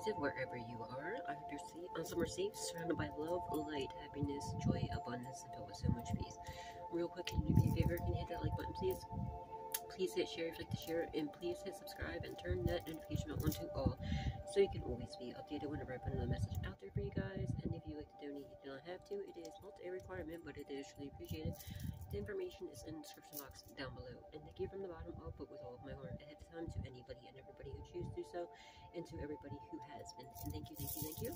collective, wherever you are. I hope you're safe, somewhere safe, surrounded by love, light, happiness, joy, abundance, and filled with so much peace. Real quick, can you do me a favor? Can you hit that like button, please? Please hit share if you like to share, and please hit subscribe and turn that notification bell on to all, so you can always be updated whenever I put another message out there for you guys. And if you like to donate, you do not have to. It is not a requirement, but it is truly appreciated. The information is in the description box down below. And thank you from the bottom up, but with all of my heart ahead of time to anybody and everybody who chooses to do so, and to everybody who has been. And thank you, thank you, thank you.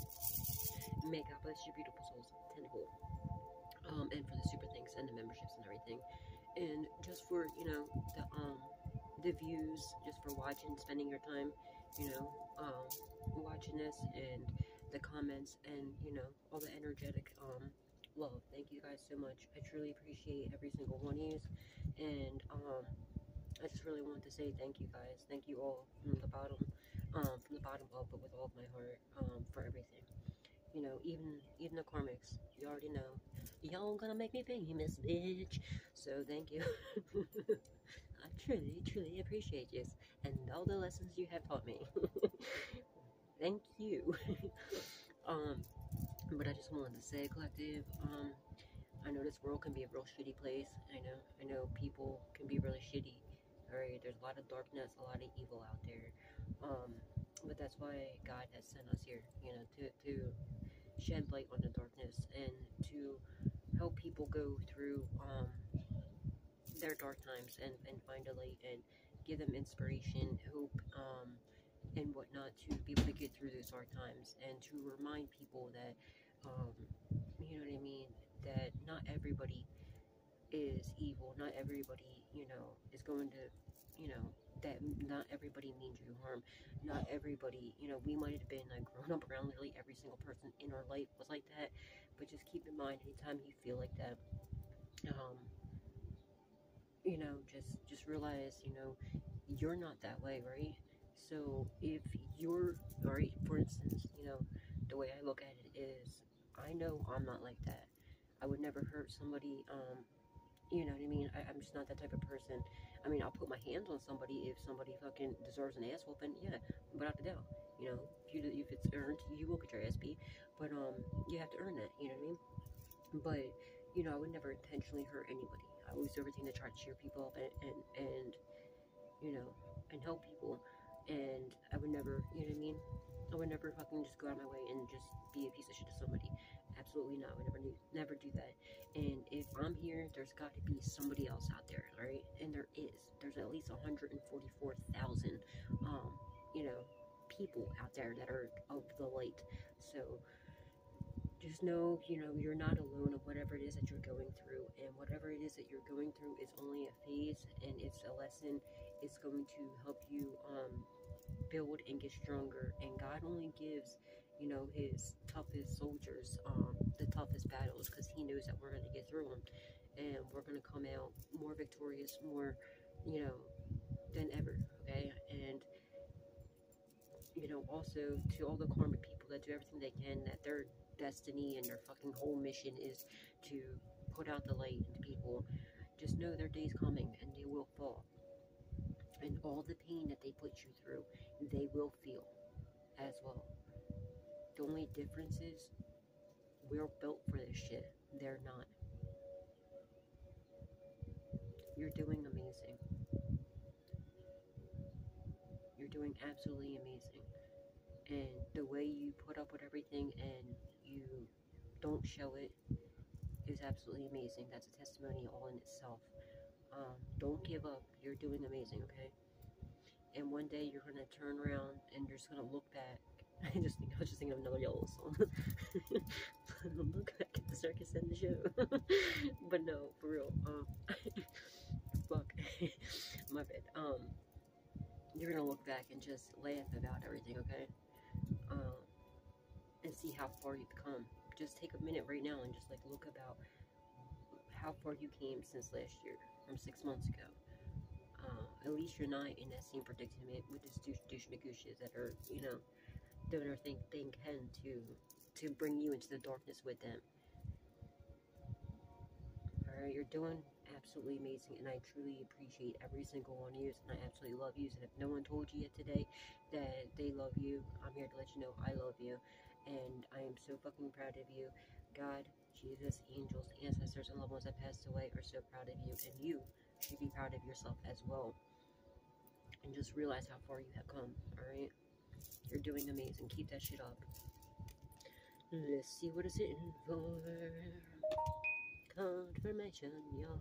May God bless your beautiful souls tenfold. And for the super thanks and the memberships and everything. And just for, the views, just for watching, spending your time, watching this, and the comments, and, all the energetic, love. Thank you guys so much. I truly appreciate every single one of you. And, I just really want to say thank you guys. Thank you all from the bottom up, but with all of my heart, for everything. Even the karmics, you already know. Y'all gonna make me famous, bitch. So thank you. I truly, truly appreciate you and all the lessons you have taught me. Thank you. But I just wanted to say, collective, I know this world can be a real shitty place. I know people can be really shitty. Alright, there's a lot of darkness, a lot of evil out there. But that's why God has sent us here, to shed light on the darkness and to help people go through their dark times and find a light and give them inspiration, hope, and whatnot to be able to get through those dark times, and to remind people that, you know what I mean, that not everybody is evil, not everybody, is going to, that not everybody means you harm, not everybody, we might have been grown up around literally every single person in our life was like that, but just keep in mind, anytime you feel like that, just realize, you're not that way, right? So if you're, right, for instance, the way I look at it is, I know I'm not like that. I would never hurt somebody, you know what I mean? I'm just not that type of person. I mean, I'll put my hands on somebody if somebody fucking deserves an ass whooping, yeah, without a doubt. If it's earned, you will get your ass beat, but you have to earn that, you know what I mean? But, I would never intentionally hurt anybody. I always do everything to try to cheer people up and and help people. And I would never, you know what I mean? I would never fucking just go out of my way and just be a piece of shit to somebody. Absolutely not. I would never do that. And if I'm here, there's got to be somebody else out there, alright? And there is. There's at least 144,000, people out there that are of the light. So just know, you're not alone of whatever it is that you're going through, and whatever it is that you're going through is only a phase, and it's a lesson. It's going to help you build and get stronger, and God only gives, his toughest soldiers the toughest battles, because he knows that we're going to get through them, and we're going to come out more victorious, more, than ever, okay? And also to all the karmic people that do everything they can, that their destiny and their fucking whole mission is to put out the light into people, just know their day's coming and they will fall. And all the pain that they put you through, they will feel as well. The only difference is we're built for this shit. They're not. You're doing amazing. You're doing absolutely amazing. And the way you put up with everything and you don't show it is absolutely amazing. That's a testimony all in itself. Don't give up. You're doing amazing, okay? And one day you're gonna turn around and you're just gonna look back. I was just thinking of another Yellow song. Look back at the circus and the show. But no, for real. Fuck. My bad. You're gonna look back and just laugh about everything, okay? And see how far you've come. Just take a minute right now and just look about how far you came since last year, from 6 months ago. At least you're not in that same predicament with this douche magooches that are, doing everything they can to bring you into the darkness with them. Alright, you're doing absolutely amazing, and I truly appreciate every single one of you, and I absolutely love you. And if no one told you yet today that they love you, I'm here to let you know I love you, and I am so fucking proud of you. God, Jesus, angels, ancestors, and loved ones that passed away are so proud of you, and you should be proud of yourself as well. And just realize how far you have come, alright? You're doing amazing. Keep that shit up. Let's see what it's in for. Confirmation, y'all.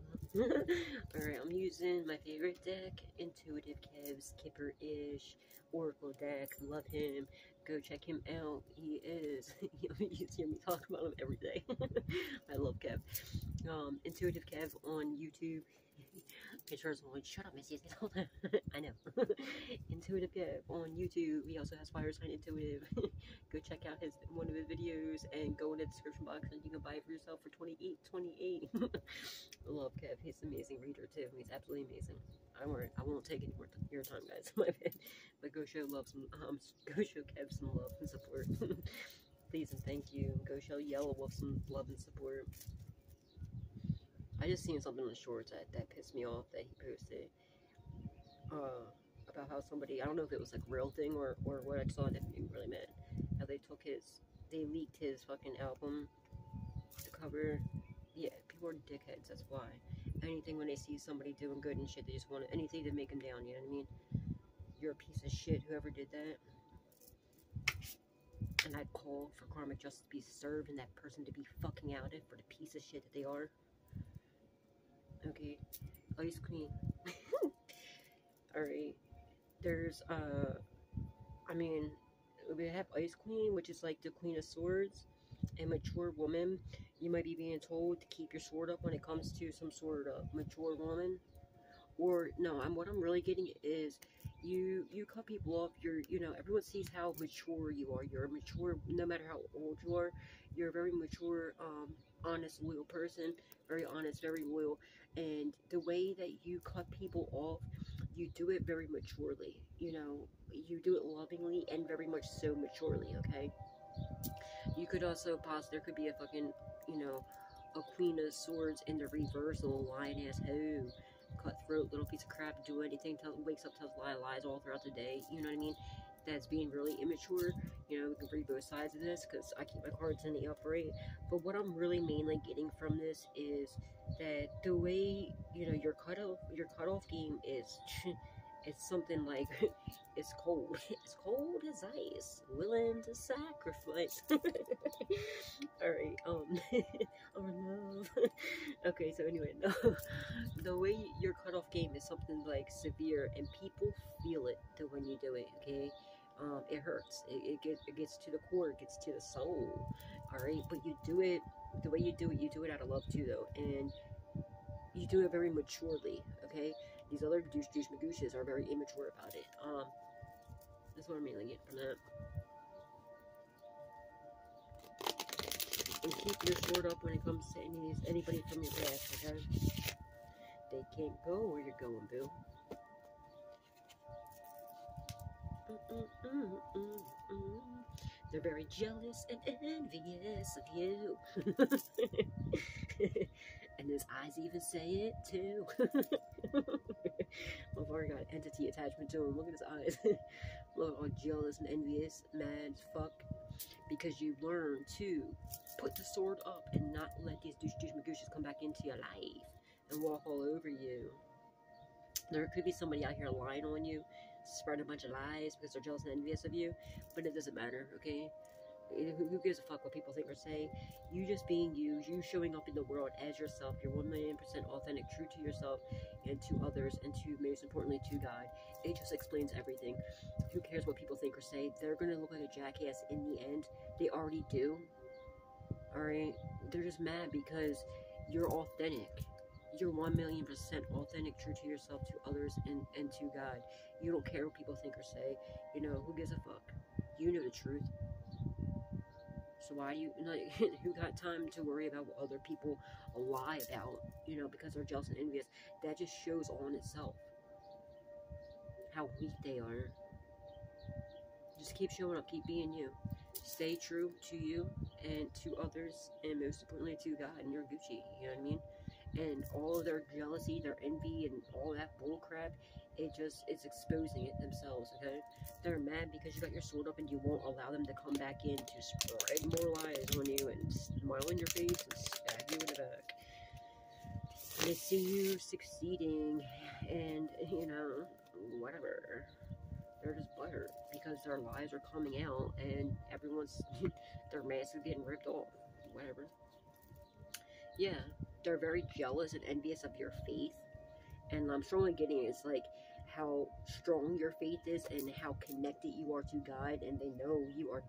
Alright, I'm using my favorite deck, Intuitive Kev's Kipper-ish Oracle deck. Love him. Go check him out. He is. You hear me talk about him every day. I love Kev. Intuitive Kev on YouTube. Pictures on. Shut up, Misty. I know. Intuitive Kev on YouTube. He also has Fire Sign Intuitive. Go check out one of his videos and go in the description box and you can buy it for yourself for $28.28. I love Kev. He's an amazing reader too. He's absolutely amazing. I won't take any more your time, guys. My bad. But go show Kev some love and support. Please and thank you. Go show Yellow Wolf some love and support. I just seen something in the shorts that pissed me off that he posted. About how somebody, I don't know if it was like a real thing or what, I saw that made me really mad. How they leaked his fucking album, the cover. Yeah, people are dickheads, that's why. Anything when they see somebody doing good and shit, they just want anything to make them down, you know what I mean? You're a piece of shit, whoever did that. And I call for karmic justice to be served and that person to be fucking outed for the piece of shit that they are. Okay, Ice Queen. Alright, there's, I mean, we have Ice Queen, which is like the Queen of Swords, a mature woman. You might be being told to keep your sword up when it comes to some sort of mature woman. Or, no, what I'm really getting is, you cut people off, everyone sees how mature you are. You're a mature, no matter how old you are, you're a very mature, honest, loyal person. Very honest, very loyal. And the way that you cut people off, you do it very maturely. You do it lovingly and very much so maturely, okay? You could also there could be a fucking, a Queen of Swords in the reverse, a little lion-ass hoe. Cutthroat little piece of crap, do anything, wakes up, tells lies all throughout the day, you know what I mean? That's being really immature. We can read both sides of this because I keep my cards in the upright. But what I'm really mainly getting from this is that the way, your cutoff game is, it's something like, it's cold. It's cold as ice, willing to sacrifice. Alright, oh no. Okay, so anyway, no. The way your cutoff game is something like severe, and people feel it when you do it, okay? It hurts. It gets to the core, it gets to the soul, alright? But you do it, the way you do it out of love too, though, and you do it very maturely, okay? These other douche magooshes are very immature about it. That's what I'm mainly getting from that. And keep your sword up when it comes to anybody from your past, okay? They can't go where you're going, boo. They're very jealous and envious of you. And his eyes even say it too. I've already got entity attachment to him. Look at his eyes. Look, all jealous and envious, mad as fuck. Because you learn to put the sword up and not let these douche magooshes come back into your life and walk all over you. There could be somebody out here lying on you, spreading a bunch of lies because they're jealous and envious of you, but it doesn't matter, okay? Who gives a fuck what people think or say? You just being you showing up in the world as yourself. You're 1,000,000% authentic, true to yourself and to others, and to, most importantly, to God. It just explains everything. Who cares what people think or say? They're gonna look like a jackass in the end. They already do. Alright? They're just mad because you're authentic. You're 1,000,000% authentic, true to yourself, to others, and to God. You don't care what people think or say. Who gives a fuck? You know the truth. So why do you, who got time to worry about what other people lie about, because they're jealous and envious? That just shows on itself how weak they are. Just keep showing up, keep being you. Stay true to you and to others, and most importantly to God, and you're Gucci, you know what I mean? and all of their jealousy, their envy, and all that bull crap, it's exposing it themselves, okay? They're mad because you got your sword up and you won't allow them to come back in to spread more lies on you and smile in your face and stab you in the back. They see you succeeding, and, you know, whatever. They're just buttered because their lies are coming out and everyone's, their mask is getting ripped off. Whatever. Yeah, they're very jealous and envious of your faith. And I'm strongly getting it's like how strong your faith is and how connected you are to God. And they know you are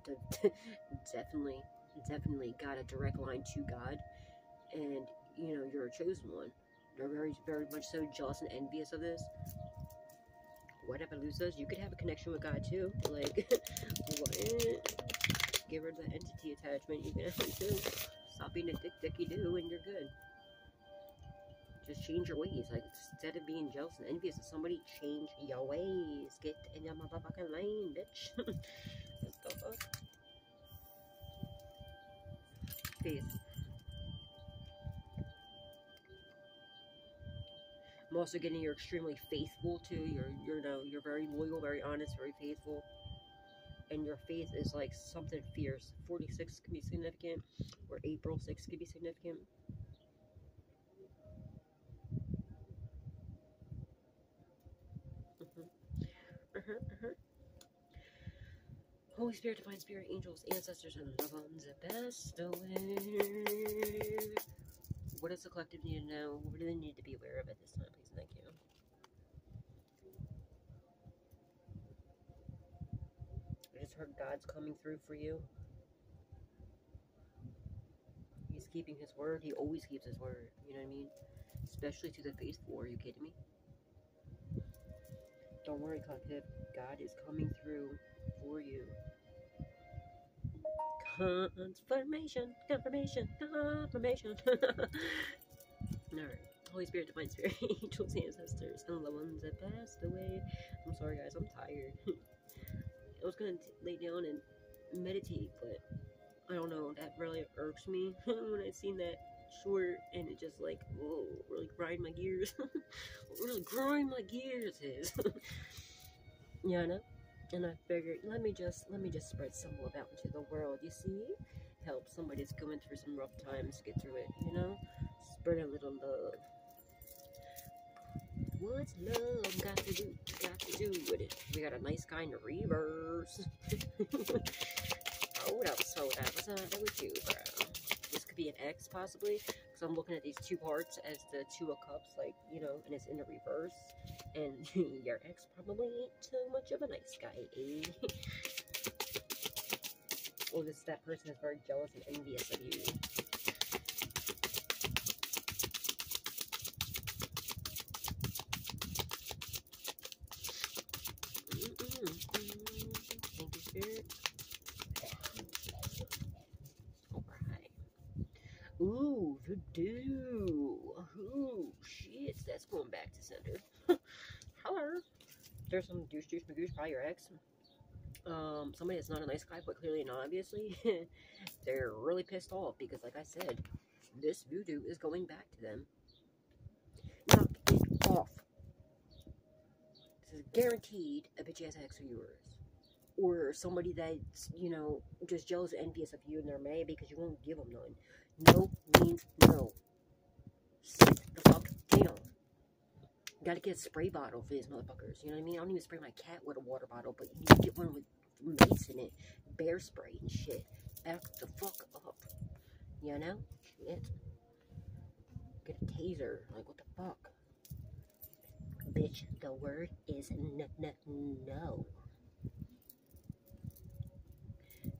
definitely got a direct line to God. And, you know, you're a chosen one. They're very, very much so jealous and envious of this. Whatever Lou says, you could have a connection with God too. Like, what? Give her the entity attachment. You can have it too. Stop being a dicky do and you're good. Just change your ways. Like, instead of being jealous and envious of somebody, change your ways. Get in your motherfucking lane, bitch. What the fuck? Faith. I'm also getting you're extremely faithful too. You're very loyal, very honest, very faithful. And your faith is like something fierce. 46 could be significant, or April 6 could be significant. Holy Spirit, Divine Spirit, angels, ancestors, and loved ones, best away. What does the collective need to know? What do they need to be aware of at this time, please? Thank you. I just heard God's coming through for you. He's keeping his word. He always keeps his word. You know what I mean? Especially to the faithful. Are you kidding me? Don't worry, collective. God is coming through for you. Confirmation. Alright. Holy Spirit, Divine Spirit, angels, ancestors, and loved ones that passed away. I'm sorry, guys. I'm tired. I was gonna lay down and meditate, but I don't know. That really irks me when I seen that short, and it just like, whoa, really grind my gears. Really grind my gears is. Yeah, I know. And I figured, let me just spread some love out into the world. You see, help somebody that's going through some rough times get through it. You know, spread a little love. What's love got to do with it? We got a nice guy in the reverse. Hold up. What's up with you, bro? This could be an X, possibly. Because I'm looking at these two hearts as the two of cups, like, you know, and it's in the reverse. And your ex probably ain't too much of a nice guy, eh? Or that person is very jealous and envious of you. Thank you, Spirit. Alright. Ooh, voodoo. Ooh, shit. That's going back to center. Hello. There's some douche, probably your ex. Somebody that's not a nice guy, but clearly and obviously, they're really pissed off because, like I said, this voodoo is going back to them. Knock it off. This is guaranteed a bitch-ass ex of yours. Or somebody that's, you know, just jealous and envious of you and they're mad because you won't give them none. No means no. Sit the fuck down. Gotta get a spray bottle for these motherfuckers. You know what I mean? I don't even spray my cat with a water bottle, but you need to get one with mace in it. Bear spray and shit. Back the fuck up. You know? Shit. Get a taser. Like, what the fuck? Bitch, the word is no.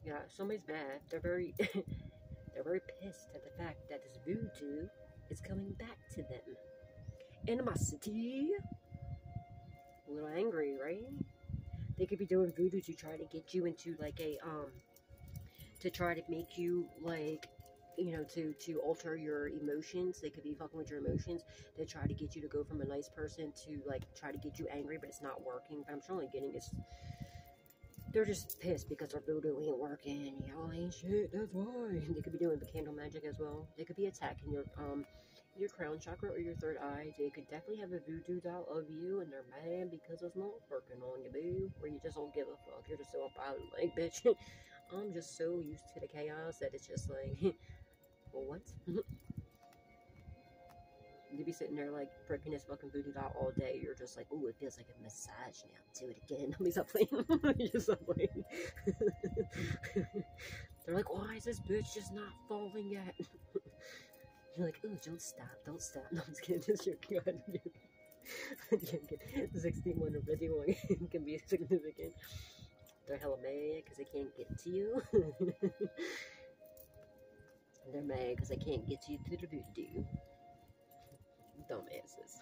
Yeah, somebody's mad. They're very, they're very pissed at the fact that this voodoo is coming back to them. Animosity. A little angry, right? They could be doing voodoo to try to get you into like a to try to make you like, you know, to alter your emotions. They could be fucking with your emotions. They try to get you to go from a nice person to like try to get you angry, but it's not working. But I'm surely getting is they're just pissed because their voodoo ain't working. Y'all ain't shit. That's why. They could be doing the candle magic as well. They could be attacking your your crown chakra or your third eye, they could definitely have a voodoo doll of you, and they're mad because it's not working on you, boo. Or you just don't give a fuck. You're just so about it, like, bitch. I'm just so used to the chaos that it's just like, what? You be sitting there like freaking this fucking voodoo doll all day. You're just like, oh, it feels like a massage now. Do it again. Let me stop playing. Just stop playing. They're like, why is this bitch just not falling yet? You're like, oh, don't stop, don't stop. No, I'm just kidding. Just joking. I'm joking. 61 or 51 can be significant. They're hella mad because they can't get to you. They're mad because they can't get you to the voodoo. Dumbasses.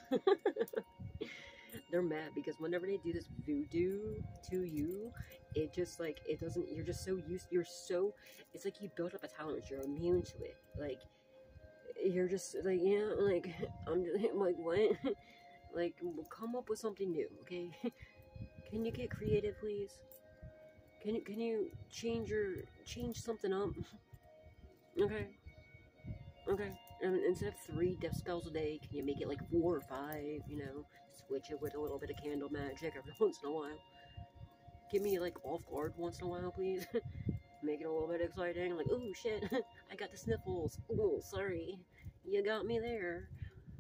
They're mad because whenever they do this voodoo to you, it just like, it doesn't, you're just so used, it's like you built up a tolerance, you're immune to it. Like, you're just like, yeah, like, I'm just like, what? Like, come up with something new, okay? Can you get creative, please? Can you change something up? Okay. Okay. And instead of 3 death spells a day, can you make it like 4 or 5, you know? Switch it with a little bit of candle magic every once in a while. Give me like off guard once in a while, please. Make it a little bit exciting. Like, oh shit, I got the sniffles. Oh, sorry. You got me there.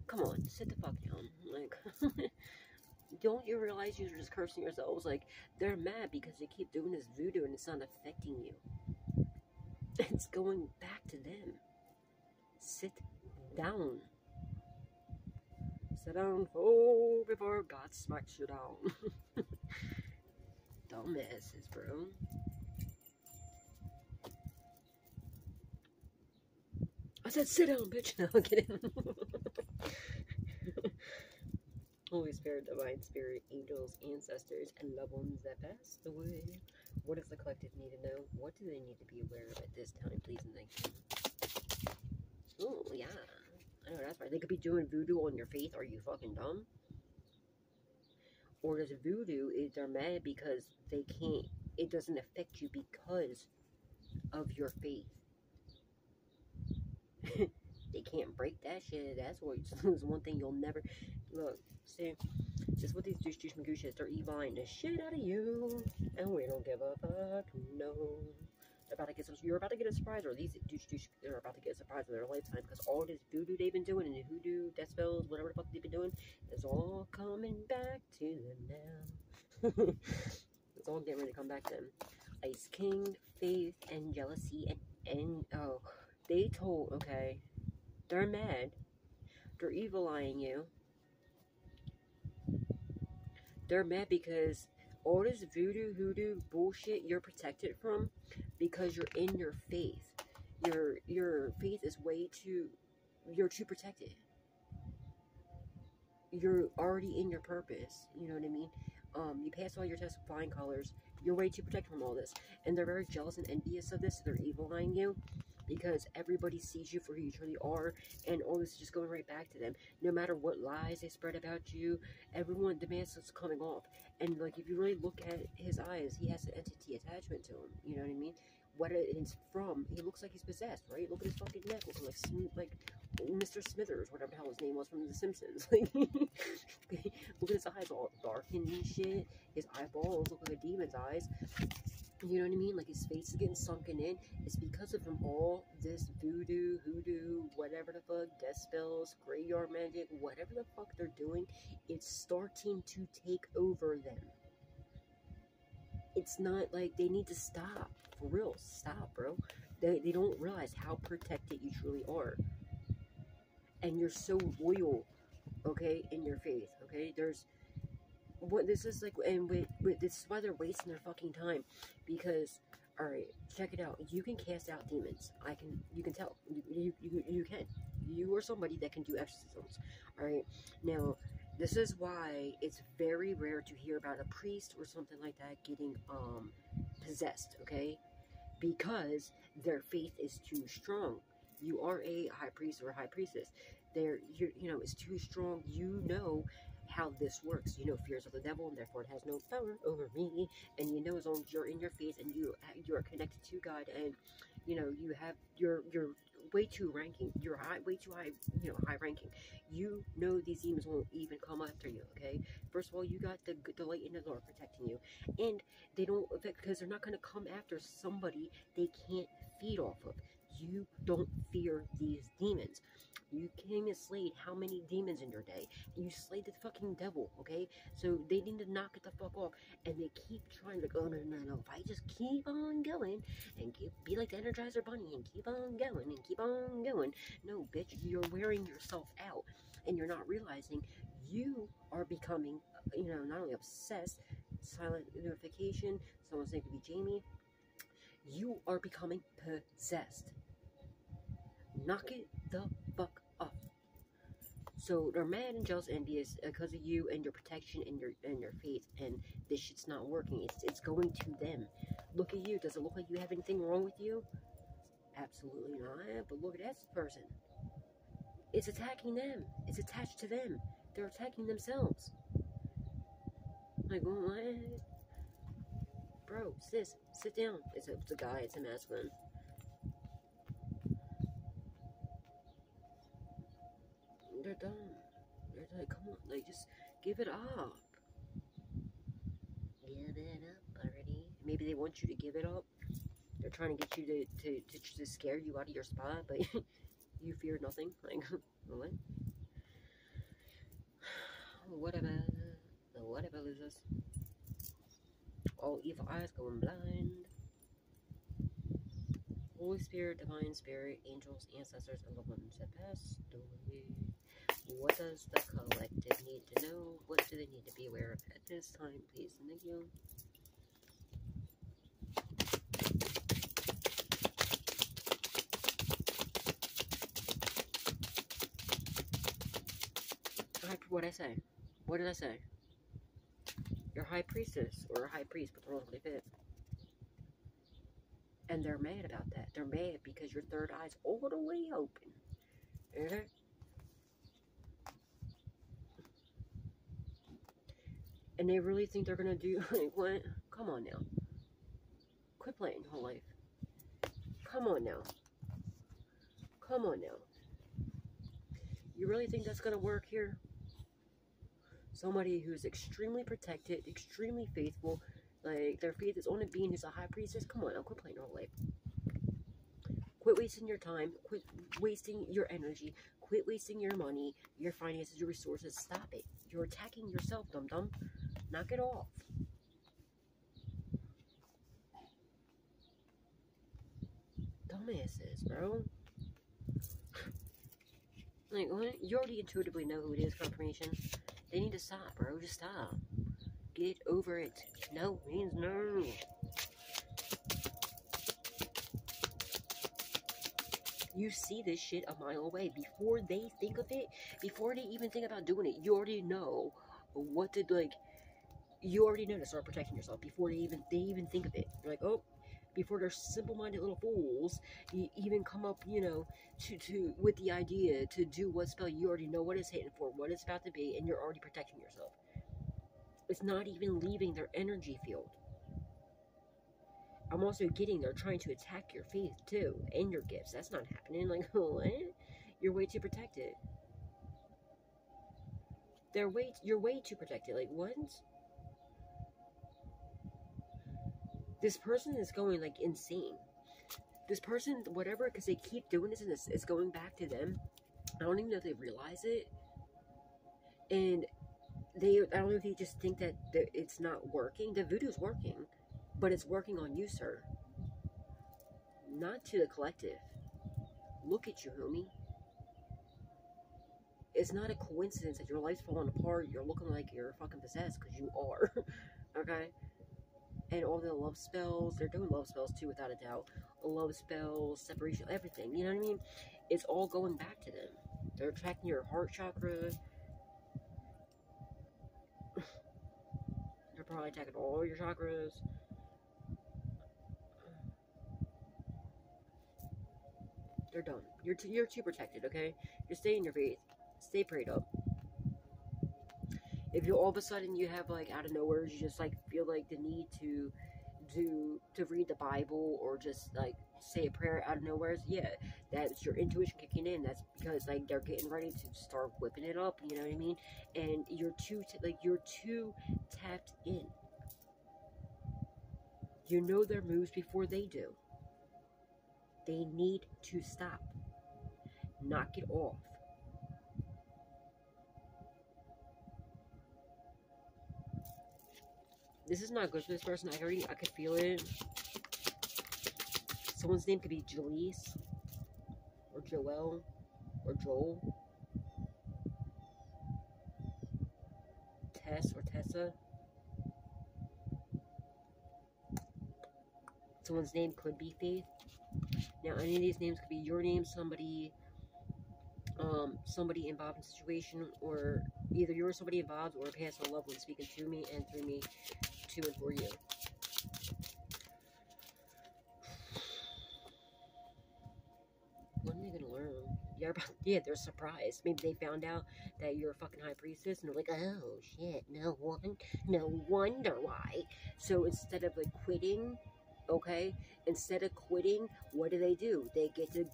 Come on, sit the fuck down. Like, don't you realize you're just cursing yourselves? Like, they're mad because they keep doing this voodoo and it's not affecting you. It's going back to them. Sit down. Sit down, oh, before God smacks you down. Dumbasses, bro. I said sit down, bitch. No, I'm kidding. Holy Spirit, Divine Spirit, angels, ancestors, and loved ones that passed away. What does the collective need to know? What do they need to be aware of at this time, please and thank you? Oh, yeah. I know that's right. They could be doing voodoo on your faith. Are you fucking dumb? Or does voodoo, they're mad because they can't, it doesn't affect you because of your faith. They can't break that shit. That's what it's one thing you'll never look. See, just with these douche shits, they're eviling the shit out of you, and we don't give a fuck. No, they're about to get some. You're about to get a surprise, or these douche, they're about to get a surprise in their lifetime because all this voodoo they've been doing and the hoodoo, death spells, whatever the fuck they've been doing, is all coming back to them now. It's all getting ready to come back to them. Ice King, faith, and jealousy, and oh, they told, okay. They're mad. They're evil-eyeing you. They're mad because all this voodoo, hoodoo bullshit you're protected from because you're in your faith. Your faith is way too, you're too protected. You're already in your purpose. You know what I mean? You pass all your tests with flying colors. You're way too protected from all this. And they're very jealous and envious of this. So they're evil-eyeing you. Because everybody sees you for who you truly are, and all this is just going right back to them. No matter what lies they spread about you, everyone, the mask's coming off. And, like, if you really look at his eyes, he has an entity attachment to him. You know what I mean? What it's from, he looks like he's possessed, right? Look at his fucking neck, looking like Mr. Smithers, whatever the hell his name was from The Simpsons. Like, look at his eyes all darkened and shit. His eyeballs look like a demon's eyes. You know what I mean? Like, his face is getting sunken in. It's because of them all this voodoo, hoodoo, whatever the fuck, death spells, graveyard magic, whatever the fuck they're doing, it's starting to take over them. It's not like they need to stop. For real, stop, bro. They don't realize how protected you truly are. And you're so loyal, okay, in your faith, okay? There's... What this is like, and this is why they're wasting their fucking time, because, alright, check it out, you can cast out demons, you can tell, you can, you are somebody that can do exorcisms, alright, now, this is why it's very rare to hear about a priest or something like that getting, possessed, okay, because their faith is too strong. You are a high priest or a high priestess, you know, it's too strong, you know how this works. You know, fears of the devil, and therefore it has no power over me. And you know, as long as you're in your faith and you are connected to God, and you know, you have your way too ranking, you're way too high, you know, high ranking. You know these demons won't even come after you. Okay, first of all, you got the light in the Lord protecting you, and they don't, because they're not going to come after somebody they can't feed off of. You don't fear these demons. You came and slayed how many demons in your day? You slayed the fucking devil, okay? So they need to knock it the fuck off. And they keep trying to go, no, no, no. If I just keep on going and be like the Energizer Bunny and keep on going and keep on going. No, bitch, you're wearing yourself out. And you're not realizing you are becoming, you know, not only obsessed, silent notification, someone's name could be Jamie. You are becoming possessed. Knock it the fuck off. So they're mad and jealous, envious because of you and your protection and your faith, and this shit's not working. It's going to them. Look at you. Does it look like you have anything wrong with you? Absolutely not. But look at that person. It's attacking them. It's attached to them. They're attacking themselves. Like, what? Bro, sis, sit down. It's a guy. It's a masculine. They're done. They're like, come on, like, just give it up. Give it up already. Maybe they want you to give it up. They're trying to get you to scare you out of your spot, but you fear nothing. Like, what? Whatever, losers. All evil eyes going blind. Holy Spirit, Divine Spirit, angels, ancestors, and the ones that passed away. What does the collective need to know? What do they need to be aware of at this time, please? Thank you. What'd I say? What did I say? You're a high priestess or a high priest, but they're all really fit. And they're mad about that. They're mad because your third eye's all the way open. Okay? And they really think they're gonna do, like, what? Come on now. Quit playing your whole life. Come on now. Come on now. You really think that's gonna work here? Somebody who's extremely protected, extremely faithful, like their faith is on a being who's a high priestess. Come on now, quit playing your whole life. Quit wasting your time. Quit wasting your energy. Quit wasting your money, your finances, your resources. Stop it. You're attacking yourself, dum-dum. Knock it off. Dumbasses, bro. Like, what? You already intuitively know who it is, confirmation. They need to stop, bro. Just stop. Get over it. No means no. You see this shit a mile away. Before they think of it, before they even think about doing it, you already know what to, like, you already know to start protecting yourself before they even think of it. You're like, oh, before they're simple-minded little fools, you even come up, you know, to with the idea to do what spell. You already know what it's hitting for, what it's about to be, and you're already protecting yourself. It's not even leaving their energy field. I'm also getting they're trying to attack your faith too and your gifts. That's not happening. Like, what? You're way too protected. You're way too protected. Like, what? This person is going, like, insane. This person, whatever, because they keep doing this and it's going back to them. I don't even know if they realize it. And I don't know if they just think that it's not working. The voodoo's working, but it's working on you, sir. Not to the collective. Look at you, homie. It's not a coincidence that your life's falling apart. You're looking like you're fucking possessed, because you are. Okay? And all the love spells, they're doing love spells too, without a doubt. Love spells, separation, everything. You know what I mean? It's all going back to them. They're attacking your heart chakra. They're probably attacking all your chakras. They're done. You're too protected, okay? Just stay in your faith. Stay prayed up. if you all of a sudden you have like out of nowhere you just like feel like the need to read the Bible or just like say a prayer out of nowhere, yeah, that's your intuition kicking in. That's because like they're getting ready to start whipping it up, you know what I mean? And you're too tapped in. You know their moves before they do. They need to stop. Knock it off. This is not good for this person. I could feel it. Someone's name could be Jaleese, or Joel, or Joel, Tess, or Tessa. Someone's name could be Faith. Now, any of these names could be your name, somebody involved in the situation, or either you're somebody involved or a past or loved one speaking to me and through me, to and for you. When are they gonna learn? Yeah, they're surprised. Maybe they found out that you're a fucking high priestess, and they're like, oh shit, no wonder why. So instead of like quitting, okay, instead of quitting, what do? They get to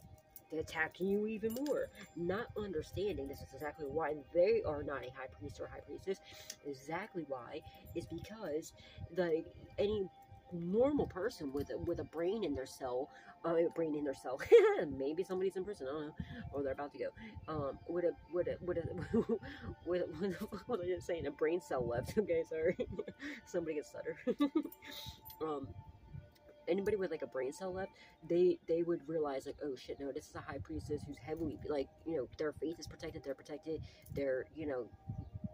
attacking you even more, not understanding this is exactly why they are not a high priest or high priestess. Exactly why is because any normal person with a brain in their cell, maybe somebody's in prison, I don't know, or they're about to go, with what am I saying, a brain cell left. Okay, sorry. Somebody gets stutter. Anybody with like a brain cell left, they would realize like, oh shit, no, this is a high priestess who's heavily, like, you know, their faith is protected, they're, you know,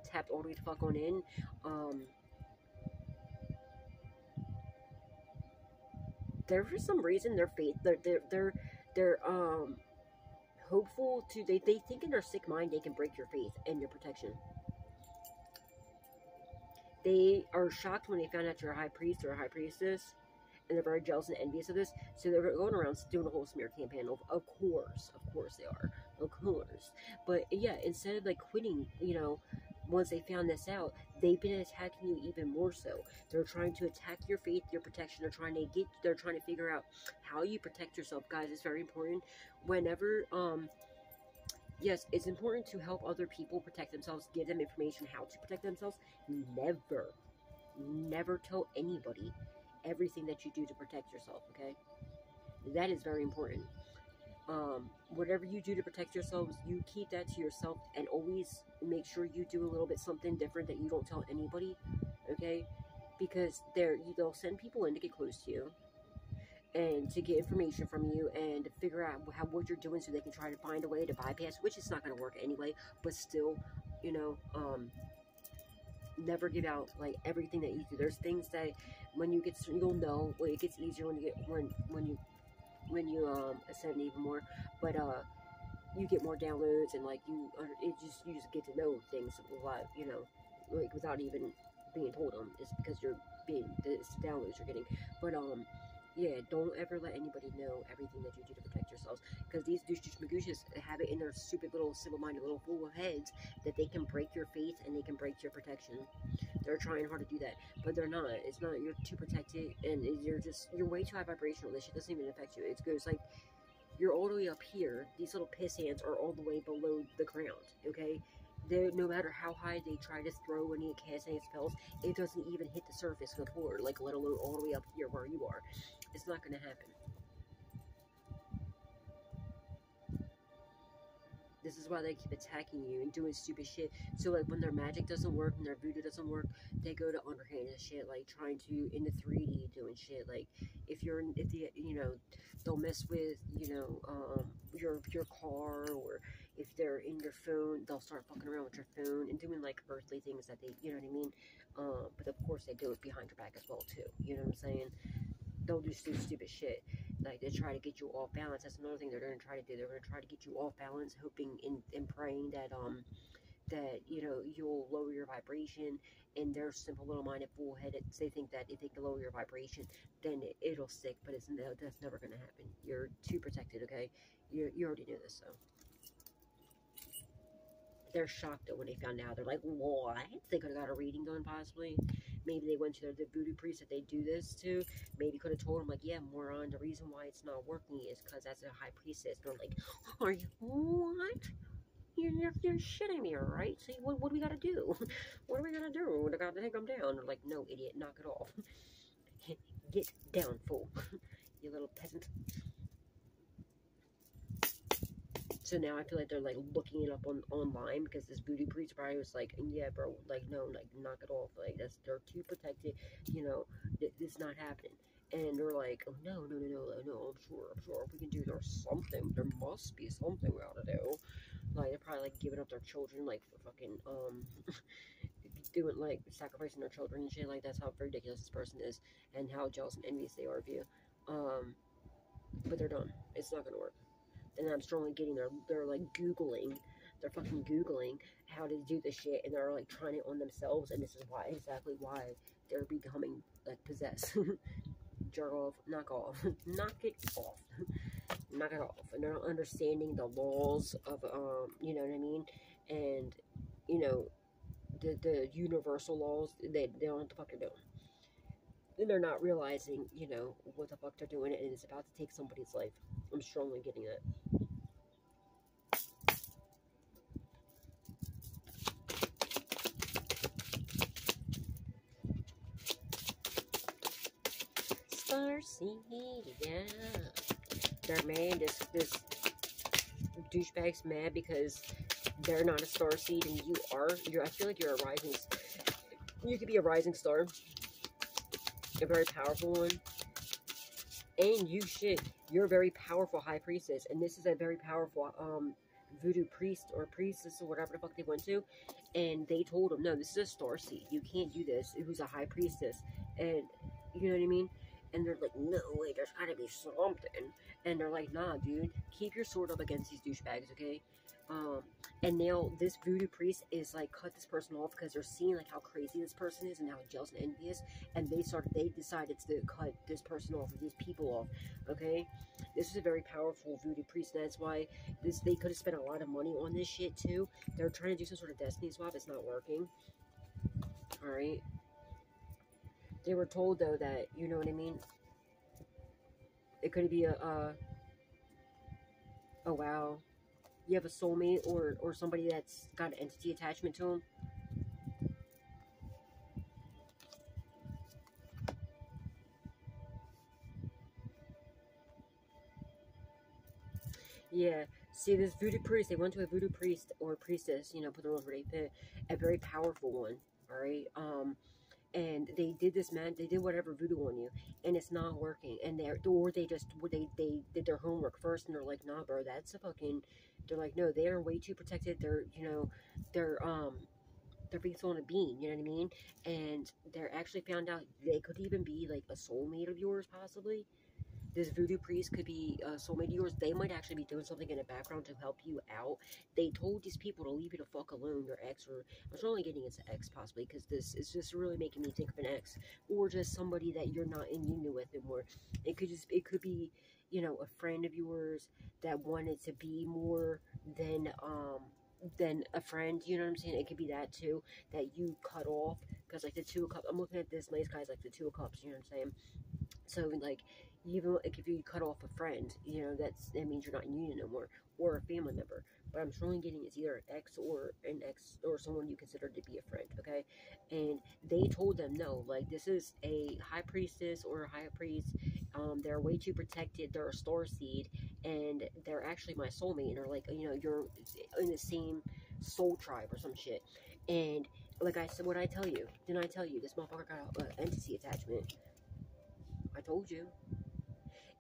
tapped all the way to fuck on in. There for some reason their faith, they're hopeful to, they think in their sick mind they can break your faith and your protection. They are shocked when they found out you're a high priest or a high priestess, and they're very jealous and envious of this, so they're going around doing a whole smear campaign. Of course they are, of course. But yeah, instead of like quitting, you know, once they found this out, they've been attacking you even more so. They're trying to attack your faith, your protection. They're trying to figure out how you protect yourself, guys. It's very important. Whenever, yes, it's important to help other people protect themselves, give them information how to protect themselves. Never tell anybody everything that you do to protect yourself, okay? That is very important. Whatever you do to protect yourselves, you keep that to yourself, and always make sure you do a little bit something different that you don't tell anybody, okay? Because they'll send people in to get close to you and to get information from you and to figure out what you're doing, so they can try to find a way to bypass, which is not going to work anyway, but still, you know, never give out like everything that you do. There's things that when you get, you'll know. Well, it gets easier when you get when you ascend even more, but you get more downloads, and like you just get to know things a lot, you know, like without even being told them. It's because it's the downloads you're getting. But yeah, don't ever let anybody know everything that you do to protect yourselves, because these douches magooches have it in their stupid little simple-minded little fool of heads that they can break your faith and they can break your protection. They're trying hard to do that, but they're not. It's not. You're too protected, and you're way too high vibrational. This shit doesn't even affect you. It goes like, you're all the way up here. These little piss hands are all the way below the ground, okay? No matter how high they try to throw any cast any spells, it doesn't even hit the surface of the floor, like let alone all the way up here where you are. It's not going to happen. This is why they keep attacking you and doing stupid shit. So like when their magic doesn't work, when their voodoo doesn't work, they go to underhanded shit, like trying to into 3D doing shit. Like if you know, they'll mess with, you know, your car, or if they're in your phone, they'll start fucking around with your phone and doing like earthly things that they, you know what I mean? But of course they do it behind your back as well too. You know what I'm saying? They'll do stupid shit. Like they try to get you off balance. That's another thing they're going to try to do. They're going to try to get you off balance, hoping and praying that that, you know, you'll lower your vibration. And they're simple little minded fool-headed. They think that if they can lower your vibration, then it'll stick. But that's never going to happen. You're too protected, okay? You already knew this, so. they're shocked though when they found out. They're like, what? They could have got a reading done, possibly. Maybe they went to the voodoo priest that they do this to. Maybe could have told them, like, yeah, moron, the reason why it's not working is because that's a high priestess. They're like, are you, what? You're shitting me, right? See, what do we gotta do? What do we gotta do? We gotta take them down. They're like, no, idiot, knock it off. Get down, fool. You little peasant. So now I feel like they're like looking it up online because this voodoo priest probably was like, yeah, bro, like, no, like, knock it off. Like, they're too protected. You know, it's not happening. And they're like, oh, no, I'm sure. If we can do, there's something. There must be something we ought to do. Like, they're probably, like, giving up their children, like, for fucking, doing, like, sacrificing their children and shit. Like, that's how ridiculous this person is and how jealous and envious they are of you. But they're done. It's not gonna work. And I'm strongly getting they're, like, they're fucking Googling how to do this shit, and they're, like, trying it on themselves, and this is exactly why they're becoming, like, possessed. Jerk off, knock off, knock it off. Knock it off. And they're not understanding the laws of, you know what I mean? And, you know, the universal laws, they don't know what the fuck they're doing. And they're not realizing, you know, what the fuck they're doing, and it's about to take somebody's life. I'm strongly getting that. Starseed, yeah. They're mad, this douchebag's mad because they're not a starseed and you are. I feel like you're a rising, you could be a rising star, a very powerful one, and you're a very powerful high priestess, and this is a very powerful voodoo priest or priestess or whatever the fuck they went to, and they told him, no, this is a starseed, you can't do this. It was a high priestess, and you know what I mean? And they're like, no way, there's gotta be something. And they're like, nah, dude, keep your sword up against these douchebags, okay? And now this voodoo priest is like, cut this person off because they're seeing like how crazy this person is and how jealous and envious. And they decided to cut this person off, or these people off, okay? This is a very powerful voodoo priest, and that's why they could have spent a lot of money on this shit too. They're trying to do some sort of destiny swap. It's not working. Alright? They were told, though, that, you know what I mean? It could be oh, wow. You have a soulmate or somebody that's got an entity attachment to them. Yeah. See, this voodoo priest, they went to a voodoo priest or priestess, you know, put them over a very powerful one, alright? And they did they did whatever voodoo on you, and it's not working. And they did their homework first, and they're like, nah, bro, that's a fucking. They're like, no, they are way too protected. They're, you know, they're based on a being, you know what I mean? And they're actually found out they could even be like a soulmate of yours, possibly. This voodoo priest could be a soulmate of yours. They might actually be doing something in the background to help you out. They told these people to leave you the fuck alone, your ex, or I'm only getting into ex possibly, because this is just really making me think of an ex, or just somebody that you're not in union with anymore. It could be, you know, a friend of yours that wanted to be more than a friend, you know what I'm saying? It could be that too, that you cut off, because like the Two of Cups, I'm looking at this nice guy's like the Two of Cups, you know what I'm saying? So like, even like if you cut off a friend, you know, that means you're not in union no more, or a family member. But I'm strongly getting it's either an ex or someone you consider to be a friend, okay? And they told them, no, like, this is a high priestess or a high priest. They're way too protected. They're a star seed, and they're actually my soulmate. And they're like, you know, you're in the same soul tribe or some shit. And like I said, what I tell you? Didn't I tell you this motherfucker got an entity attachment? I told you.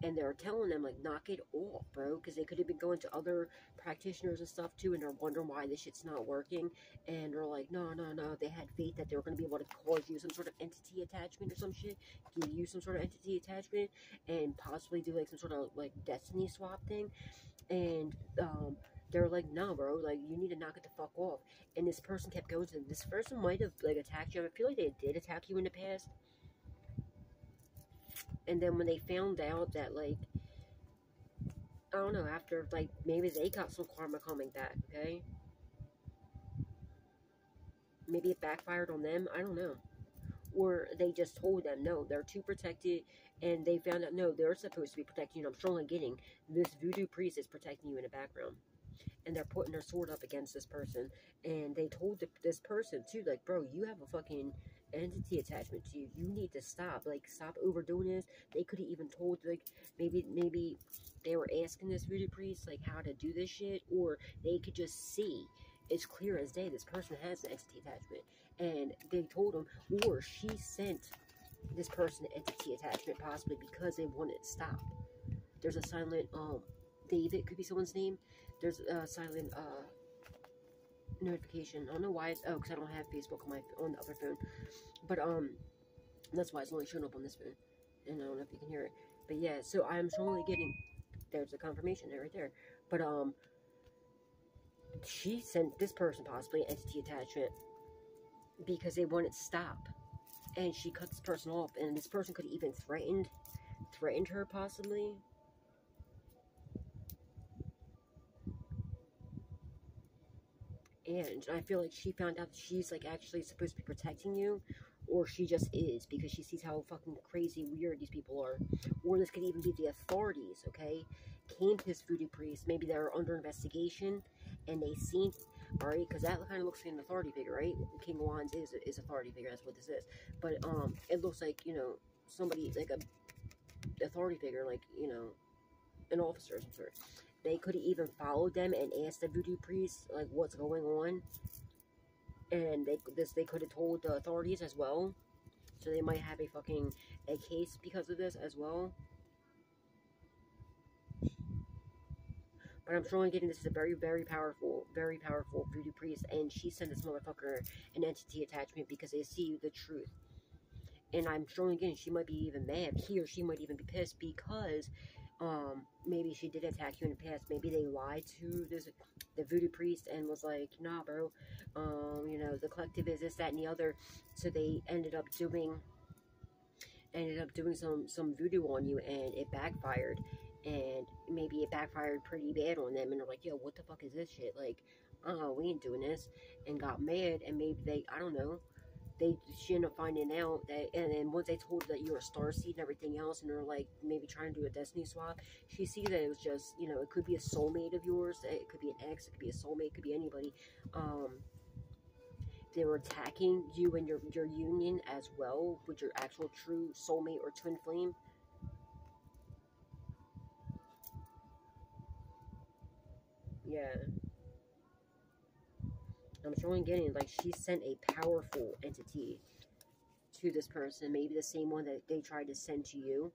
And they're telling them, like, knock it off, bro, because they could have been going to other practitioners and stuff, too, and they're wondering why this shit's not working, and they're like, no, they had faith that they were going to be able to cause you some sort of entity attachment or some shit, give you some sort of entity attachment, and possibly do, like, some sort of, like, destiny swap thing, and, they're like, no, bro, like, you need to knock it the fuck off, and this person kept going to them. This person might have, like, attacked you. I feel like they did attack you in the past. And then when they found out that, like, I don't know, after, like, maybe they got some karma coming back, okay? maybe it backfired on them. I don't know. Or they just told them, no, they're too protected, and they found out, no, they're supposed to be protecting you. I'm strongly getting this voodoo priest is protecting you in the background. And they're putting their sword up against this person. And they told this person, too, like, bro, you have a fucking entity attachment to you. You need to stop. Like, stop overdoing this. They could have even told, like, maybe they were asking this voodoo priest, like, how to do this shit. Or they could just see. It's clear as day this person has an entity attachment. And they told him, or she sent this person an entity attachment possibly because they wanted to stop. There's a silent, David could be someone's name. There's a silent, notification. I don't know why it's, oh, because I don't have Facebook on the other phone. But, that's why it's only showing up on this phone. And I don't know if you can hear it. But yeah, so I'm strongly getting, there's a confirmation there right there. But, she sent this person possibly an entity attachment because they wanted to stop. And she cut this person off, and this person could have even threatened her possibly. And I feel like she found out that she's like actually supposed to be protecting you, or she just is because she sees how fucking crazy weird these people are. Or this could even be the authorities, okay? Came to this voodoo priest, maybe they're under investigation, and they seen, alright, because that kind of looks like an authority figure, right? King of Wands is authority figure, that's what this is. But, it looks like, you know, somebody, like a authority figure, like, you know, an officer of some sort. They could have even followed them and asked the voodoo priest, like, what's going on. And they could have told the authorities as well. So they might have a case because of this as well. But I'm strongly getting this is a very, very powerful voodoo priest. And she sent this motherfucker an entity attachment because they see the truth. And I'm strongly getting she might be even mad. He or she might even be pissed because maybe she did attack you in the past. Maybe they lied to the voodoo priest and was like, nah, bro, you know, the collective is this, that, and the other. So they ended up doing some voodoo on you, and it backfired. And maybe it backfired pretty bad on them, and they're like, yo, what the fuck is this shit? Like, we ain't doing this, and got mad, and maybe they, I don't know, she ended up finding out that, and then once they told her that you were a starseed and everything else, and they're like maybe trying to do a destiny swap, she sees that it was just, you know, it could be a soulmate of yours, it could be an ex, it could be a soulmate, it could be anybody. They were attacking you and your union as well with your actual true soulmate or twin flame. Yeah. I'm showing getting, like, she sent a powerful entity to this person. Maybe the same one that they tried to send to you.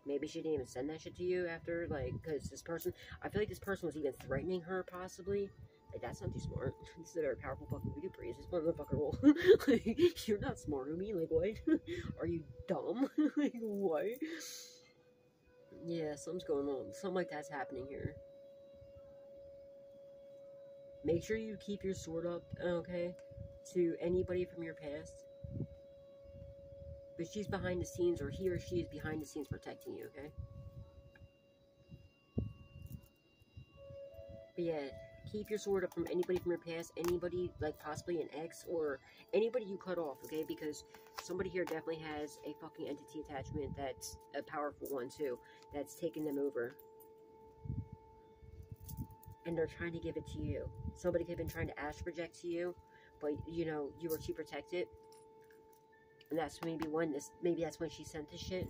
Maybe she didn't even send that shit to you after, like, because this person, I feel like this person was even threatening her, possibly. Like, that's not too smart. This is a very powerful fucking voodoo priest. This motherfucker will, like, you're not smart with me, like, what? Are you dumb? Like, what? Yeah, something's going on. Something like that's happening here. Make sure you keep your sword up, okay, to anybody from your past. But she's behind the scenes, or he or she is behind the scenes protecting you, okay? But yeah, keep your sword up from anybody from your past, anybody, like possibly an ex, or anybody you cut off, okay? Because somebody here definitely has a fucking entity attachment that's a powerful one, too, that's taking them over. And they're trying to give it to you. Somebody could have been trying to astral project to you, but, you know, you were too protected. And that's maybe that's when she sent this shit.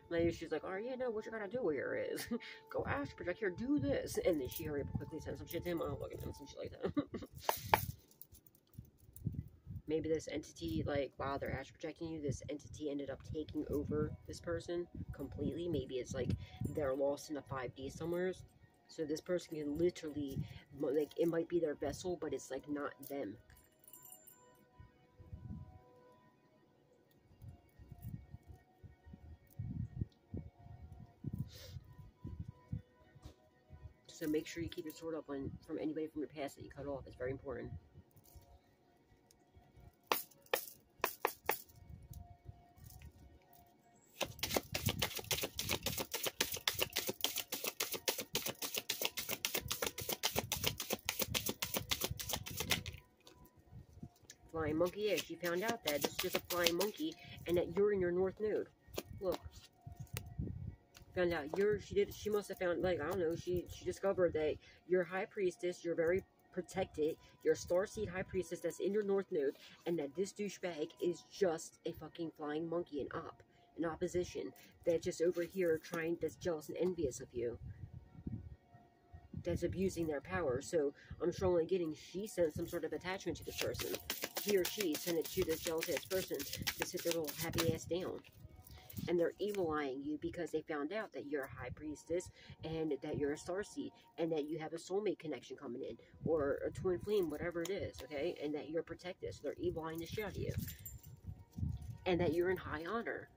Maybe she's like, oh, yeah, no, what you gotta do here is go astral project here, do this. And then she hurry up and quickly send some shit to him. Oh, look at him, some shit like that. Maybe this entity, like, while they're astral projecting you, this entity ended up taking over this person completely. Maybe it's like they're lost in a 5D somewhere. So this person can literally, like, it might be their vessel, but it's, like, not them. So make sure you keep your sword up from anybody from your past that you cut off. It's very important. flying monkey is. She found out that this is just a flying monkey and that you're in your north node. Look. Found out she must have found, like, I don't know, she discovered that your high priestess, you're very protected, your starseed high priestess that's in your north node, and that this douchebag is just a fucking flying monkey in opposition, that's just over here that's jealous and envious of you, that's abusing their power. So I'm strongly getting she sent some sort of attachment to this person. He or she sent it to this jealous ass person to sit their little happy ass down. And they're evil-eyeing you because they found out that you're a high priestess and that you're a starseed and that you have a soulmate connection coming in, or a twin flame, whatever it is, okay? And that you're protected. So they're evil-eyeing the shit out of you. And that you're in high honor.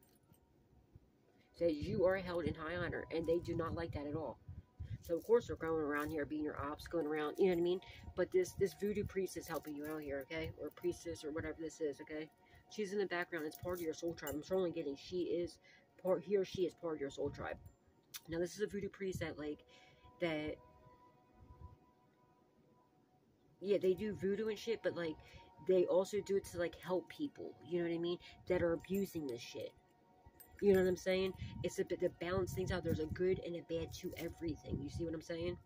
That you are held in high honor, and they do not like that at all. So of course they're going around here being your ops, going around, you know what I mean? But this voodoo priest is helping you out here, okay? Or priestess, or whatever this is, okay? She's in the background. It's part of your soul tribe. I'm strongly getting he or she is part of your soul tribe. Now, this is a voodoo priest yeah, they do voodoo and shit, but, like, they also do it to, like, help people, you know what I mean, that are abusing this shit. You know what I'm saying? It's a bit to balance things out. There's a good and a bad to everything. You see what I'm saying?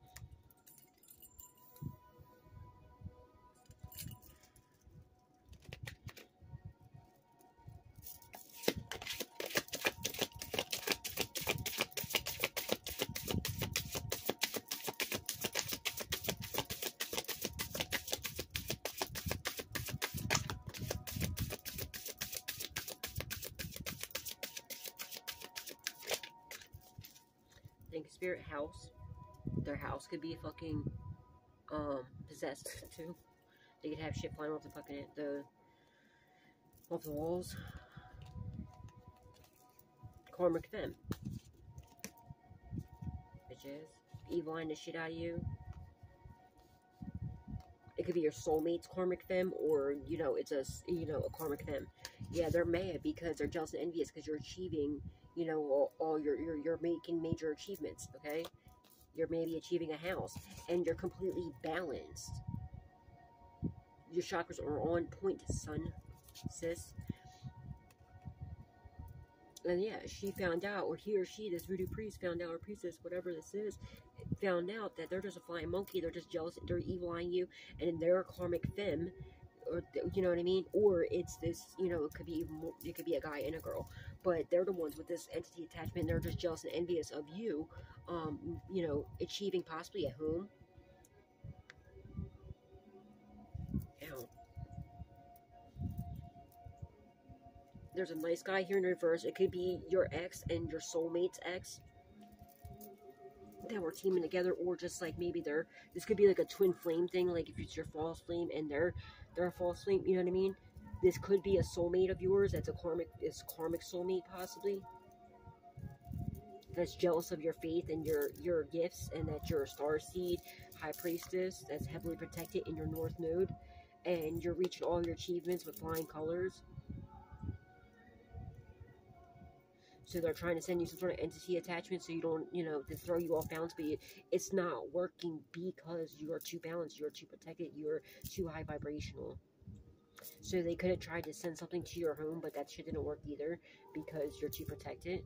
Think spirit house. Their house could be fucking possessed too. They could have shit flying off off the walls. Karmic femme. Bitches. Evil-eyeing the shit out of you. It could be your soulmate's karmic femme, or, you know, it's a karmic femme. Yeah, they're mad because they're jealous and envious because you're achieving, you know, you're making major achievements, okay? You're maybe achieving a house, and you're completely balanced. Your chakras are on point, son, sis. And yeah, she found out, or he or she, this voodoo priest found out, or priestess, whatever this is, found out that they're just a flying monkey, they're just jealous, they're evil-eyeing you, and they're a karmic femme, or, you know what I mean? Or it's this, you know, it could be a guy and a girl, but they're the ones with this entity attachment, they're just jealous and envious of you, you know, achieving possibly a home. Ow. There's a nice guy here in reverse. It could be your ex and your soulmate's ex that were teaming together, or just like maybe this could be like a twin flame thing, like if it's your false flame and they're a false flame, you know what I mean? This could be a soulmate of yours that's a karmic soulmate, possibly, that's jealous of your faith and your gifts, and that you're a starseed high priestess that's heavily protected in your north node, and you're reaching all your achievements with flying colors. So they're trying to send you some sort of entity attachment so you don't, you know, to throw you off balance, but it's not working because you are too balanced, you're too protected, you're too high vibrational. So they could have tried to send something to your home, but that shit didn't work either because you're too protected.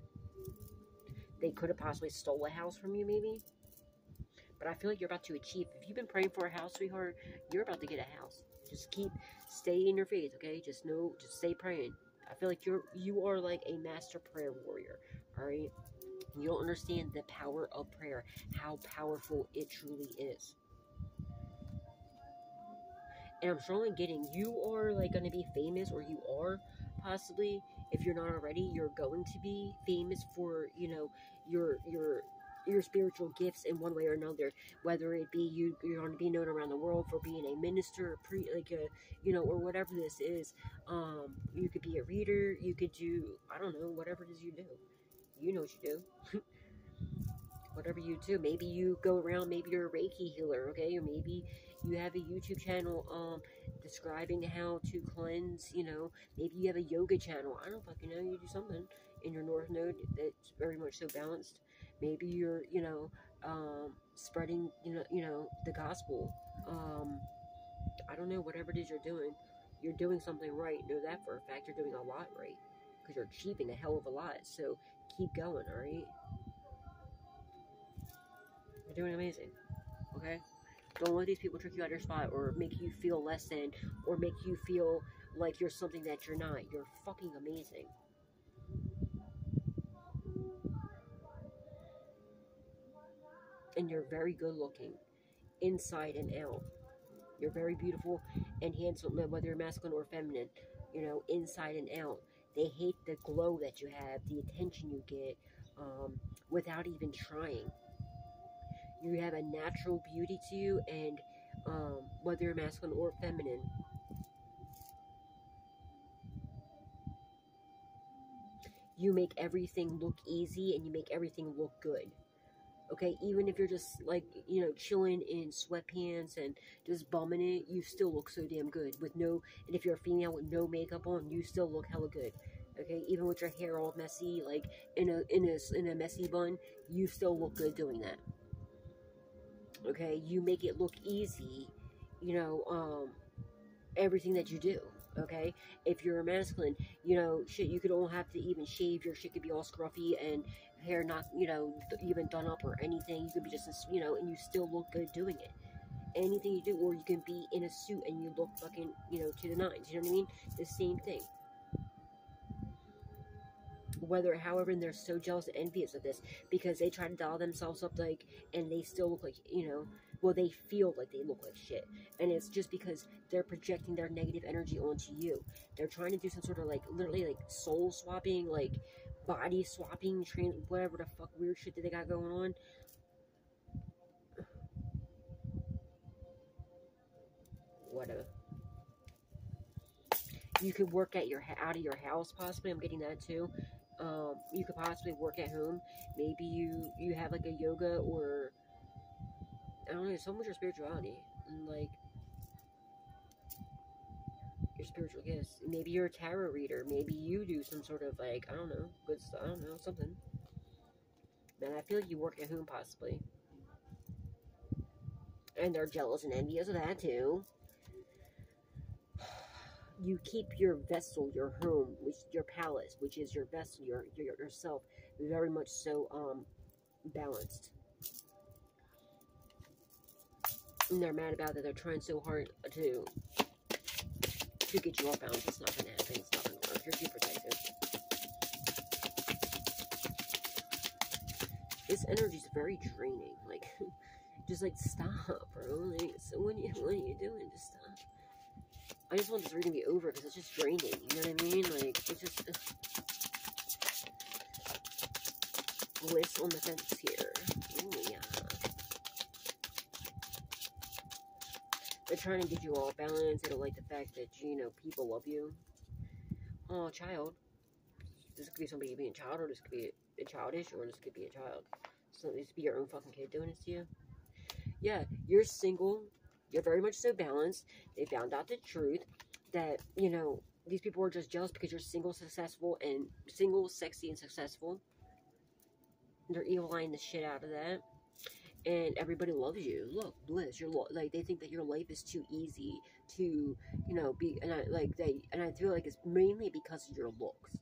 They could have possibly stole a house from you, maybe. But I feel like you're about to achieve. If you've been praying for a house, sweetheart, you're about to get a house. Just stay in your faith, okay? Just stay praying. I feel like you are like a master prayer warrior, alright? You don't understand the power of prayer, how powerful it truly is. And I'm strongly getting, you are like going to be famous, or you are possibly, if you're not already, you're going to be famous for, you know, your spiritual gifts in one way or another, whether it be you're going to be known around the world for being a minister, you know, or whatever this is. You could be a reader, you could do, I don't know, whatever it is you do. You know what you do. Whatever you do. Maybe you go around, maybe you're a Reiki healer, okay? Or maybe you have a YouTube channel describing how to cleanse, you know. Maybe you have a yoga channel. I don't fucking know. You do something in your north node that's very much so balanced. Maybe you're, you know, spreading, you know, the gospel. I don't know, whatever it is you're doing. you're doing something right. Know that for a fact. You're doing a lot right. Because you're achieving a hell of a lot. So keep going, alright? You're doing amazing. Okay? Don't let these people trick you out of your spot or make you feel less than or make you feel like you're something that you're not. You're fucking amazing. And you're very good looking, inside and out. You're very beautiful and handsome, whether you're masculine or feminine, you know, inside and out. They hate the glow that you have, the attention you get, without even trying. You have a natural beauty to you, and whether you're masculine or feminine, you make everything look easy and you make everything look good. Okay, even if you're just like, you know, chilling in sweatpants and just bumming it, you still look so damn good with no, and if you're a female with no makeup on, you still look hella good. Okay, even with your hair all messy, like in a messy bun, you still look good doing that. Okay, you make it look easy, you know, everything that you do. Okay, if you're a masculine, you know, shit, you could all have to even shave, your shit could be all scruffy and hair not, you know, even done up or anything. You could be just, you know, and you still look good doing it. Anything you do, or you can be in a suit and you look fucking, you know, to the nines. You know what I mean? The same thing. However, and they're so jealous and envious of this because they try to doll themselves up, like, and they still look like, you know, well, they feel like they look like shit. And it's just because they're projecting their negative energy onto you. They're trying to do some sort of, like, literally, like, soul swapping, like, body swapping, whatever the fuck weird shit that they got going on. Whatever. You could work at out of your house, possibly. I'm getting that, too. You could possibly work at home. Maybe you have, like, a yoga or, I don't know, so much your spirituality. And, like, your spiritual gifts. Maybe you're a tarot reader. Maybe you do some sort of, like, I don't know, good stuff. I don't know, something. Man, I feel like you work at home, possibly. And they're jealous and envious of that, too. You keep your vessel, your home, your palace, which is your vessel, yourself, very much so, balanced. And they're mad about that. They're trying so hard to get you off balance. It's not going to happen. It's not going to work. You're too protective. This energy is very draining. Like, just like stop, bro. Like, so what are you doing? Just stop. I just want this reading to be over because it's just draining. You know what I mean? Like, it's just bliss on the fence here. Ooh, yeah. They're trying to get you all balanced. They don't like the fact that, you know, people love you. Oh, child. This could be somebody being a child, or this could be a childish, or this could be a child. So this could be your own fucking kid doing this to you. Yeah, you're single. You're very much so balanced. They found out the truth that, you know, these people are just jealous because you're single, successful, and single, sexy, and successful. They're evil-eyeing the shit out of that. And everybody loves you. Look, Liz, you're like, they think that your life is too easy to, you know, be, and I feel like it's mainly because of your looks.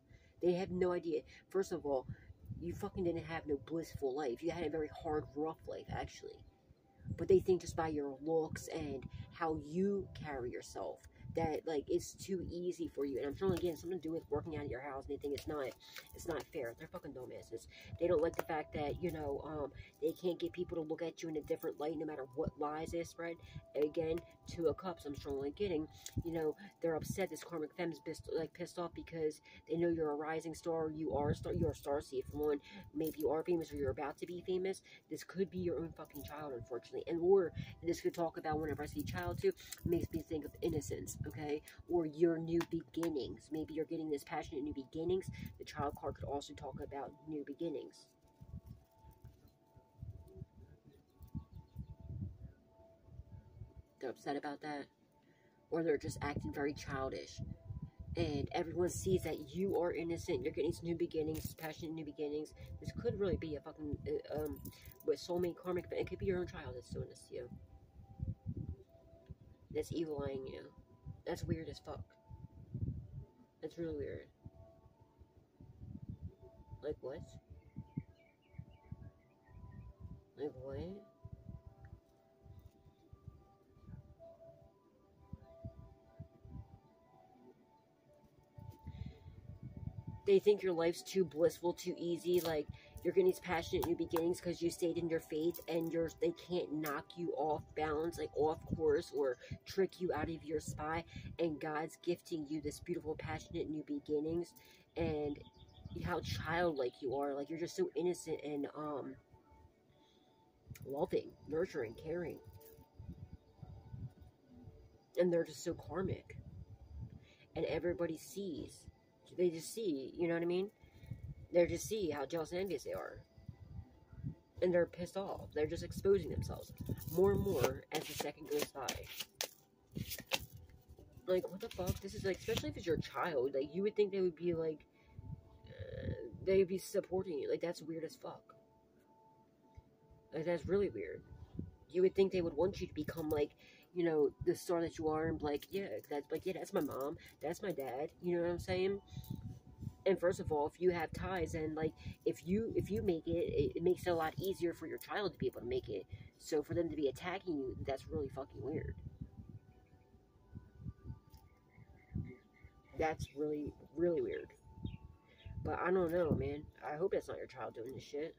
They have no idea. First of all, you fucking didn't have no blissful life. You had a very hard, rough life, actually. But they think just by your looks and how you carry yourself that, like, it's too easy for you. And I'm sure, again, something to do with working out of your house, and they think it's not fair. They're fucking dumbasses. They don't like the fact that, you know, they can't get people to look at you in a different light no matter what lies they spread. Again, 2 of Cups, I'm strongly getting, you know, they're upset. This karmic femme's pissed off because they know you're a rising star. You're a starseed for one. Maybe you are famous or you're about to be famous. This could be your own fucking child, unfortunately. And or this could talk about, whenever I see child too, makes me think of innocence, okay? Or your new beginnings. Maybe you're getting this passionate new beginnings. The child card could also talk about new beginnings. They're upset about that. Or they're just acting very childish. And everyone sees that you are innocent. You're getting some new beginnings, passionate new beginnings. This could really be a fucking, with soulmate karmic, but it could be your own child that's doing this to you. That's evil-eyeing you. That's weird as fuck. That's really weird. Like what? Like what? They think your life's too blissful, too easy, like you're getting these passionate new beginnings because you stayed in your faith, and they can't knock you off balance, like off course, or trick you out of your spot. And God's gifting you this beautiful, passionate new beginnings, and how childlike you are. Like, you're just so innocent and loving, nurturing, caring, and they're just so karmic, and everybody sees. They just see, you know what I mean? They just see how jealous and envious they are. And they're pissed off. They're just exposing themselves more and more as the second goes by. Like, what the fuck? This is like, especially if it's your child, like, you would think they would be like, they would be supporting you. Like, that's weird as fuck. Like, that's really weird. You would think they would want you to become like, you know, the star that you are, and like, yeah, that's my mom, that's my dad, you know what I'm saying? And first of all, if you have ties, and like, if you make it, it makes it a lot easier for your child to be able to make it. So for them to be attacking you, that's really fucking weird. That's really, really weird. But I don't know, man. I hope that's not your child doing this shit.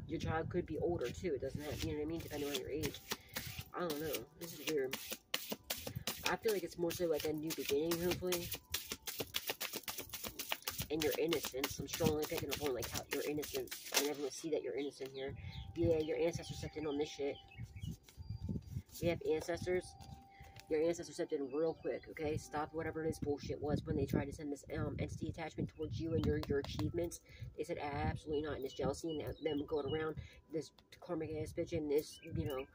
Your child could be older too. It doesn't have, you know what I mean, depending on your age. I don't know. This is weird. I feel like it's more so like a new beginning, hopefully. And your innocence. I'm strongly picking up on like how your innocence, and everyone see that you're innocent here. Yeah, your ancestors stepped in on this shit. We have ancestors. Your ancestors stepped in real quick, okay? Stop whatever this bullshit was when they tried to send this entity attachment towards you and your achievements. They said absolutely not. And this jealousy and them going around, this karmic ass bitch, and this, you know,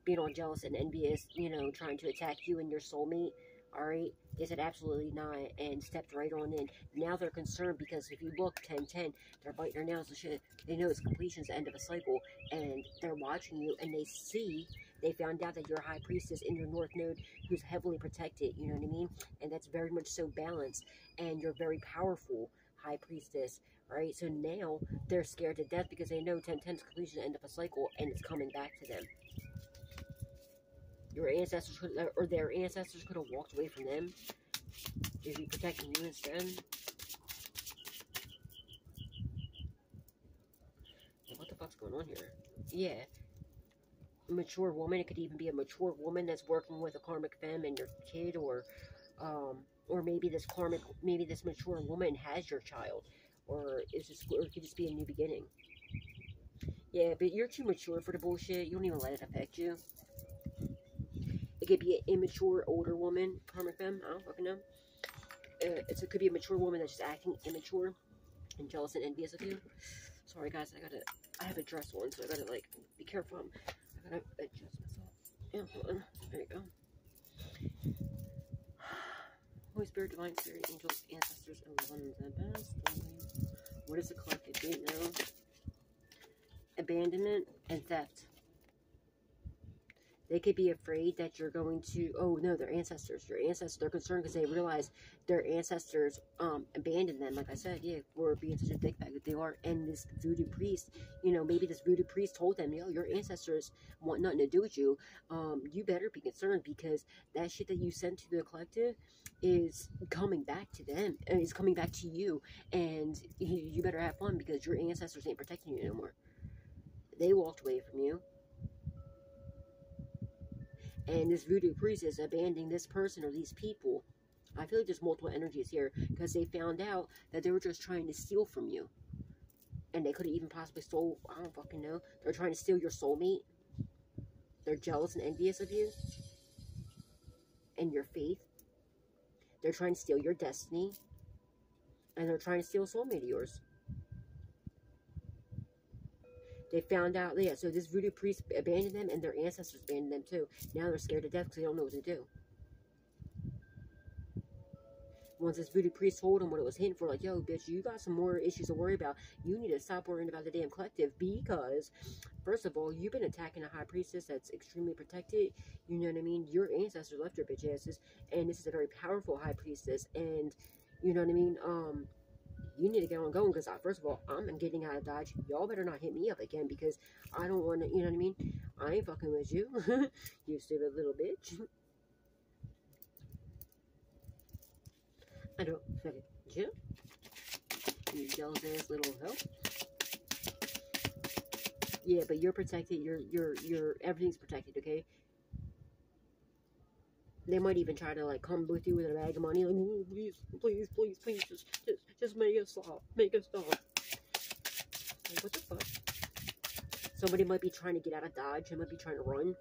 being all jealous and envious, you know, trying to attack you and your soulmate. Alright? They said absolutely not, and stepped right on in. Now they're concerned because if you look 10-10, they're biting their nails and shit. They know it's completion, it's the end of a cycle, and they're watching you, and they found out that you're a high priestess in your north node who's heavily protected, you know what I mean? And that's very much so balanced, and you're very powerful high priestess, right? So now they're scared to death because they know 10-10 is completion, the end of a cycle, and it's coming back to them. Your ancestors could, or their ancestors could have walked away from them. They'd be protecting you instead. What the fuck's going on here? Yeah. Mature woman. It could even be a mature woman that's working with a karmic femme and your kid, or maybe this mature woman has your child, or it could just be a new beginning. Yeah, but you're too mature for the bullshit. You don't even let it affect you. It could be an immature older woman, karmic femme. I don't fucking know. It could be a mature woman that's just acting immature and jealous and envious of you. Sorry guys, I have a dress on, so I gotta like be careful. I gotta adjust myself. Yeah, hold on. There you go. Holy Spirit, Divine Spirit, Angels, Ancestors, and Loving the Best. What is the collective date now? Abandonment and theft. They could be afraid that you're going to, oh no, their ancestors. Your ancestors, they're concerned because they realize their ancestors abandoned them, like I said, yeah, for being such a dickbag that they are. And this voodoo priest, you know, maybe this voodoo priest told them, yo, your ancestors want nothing to do with you. You better be concerned because that shit that you sent to the collective is coming back to them, and is coming back to you. And you better have fun because your ancestors ain't protecting you anymore. They walked away from you. And this voodoo priest is abandoning this person or these people. I feel like there's multiple energies here because they found out that they were just trying to steal from you. And they could have even possibly stole, I don't fucking know. They're trying to steal your soulmate. They're jealous and envious of you and your faith. They're trying to steal your destiny. And they're trying to steal a soulmate of yours. They found out, yeah, so this voodoo priest abandoned them, and their ancestors abandoned them too. Now they're scared to death because they don't know what to do. Once this voodoo priest told him what it was hinting for, like, yo, bitch, you got some more issues to worry about. You need to stop worrying about the damn collective, because, first of all, you've been attacking a high priestess that's extremely protected. You know what I mean? Your ancestors left your bitch asses, and this is a very powerful high priestess, and, you know what I mean? You need to get on going, because, first of all, I'm getting out of Dodge. Y'all better not hit me up again, because I don't want to, you know what I mean? I ain't fucking with you, you stupid little bitch. I don't fucking you. You jealous ass little hoe. Yeah, but you're protected. You're everything's protected, okay? They might even try to like come with you with a bag of money, like, oh, please, just make it stop, make it stop. Like, what the fuck? Somebody might be trying to get out of Dodge. They might be trying to run